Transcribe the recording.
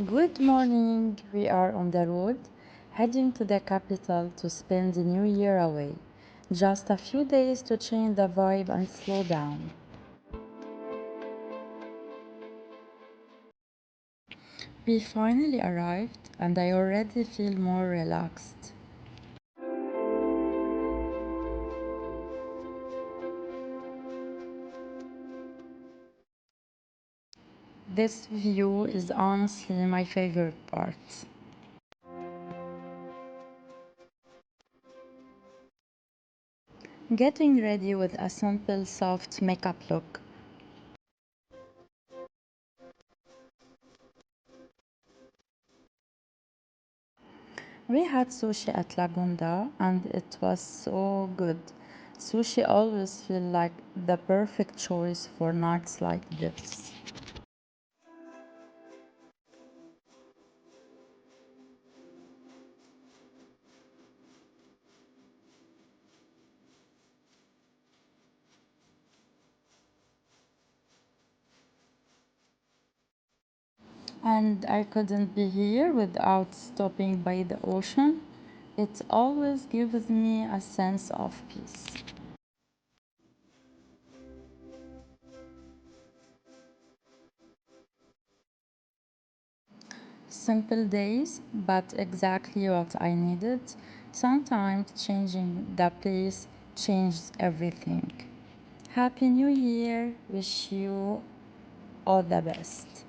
Good morning. We are on the road, heading to the capital to spend the new year away. Just a few days to change the vibe and slow down. We finally arrived, and I already feel more relaxed. This view is honestly my favorite part. Getting ready with a simple, soft makeup look. We had sushi at Lagunda and it was so good. Sushi always feels like the perfect choice for nights like this. And I couldn't be here without stopping by the ocean. It always gives me a sense of peace. Simple days, but exactly what I needed. Sometimes changing the place changes everything. Happy New Year! Wish you all the best.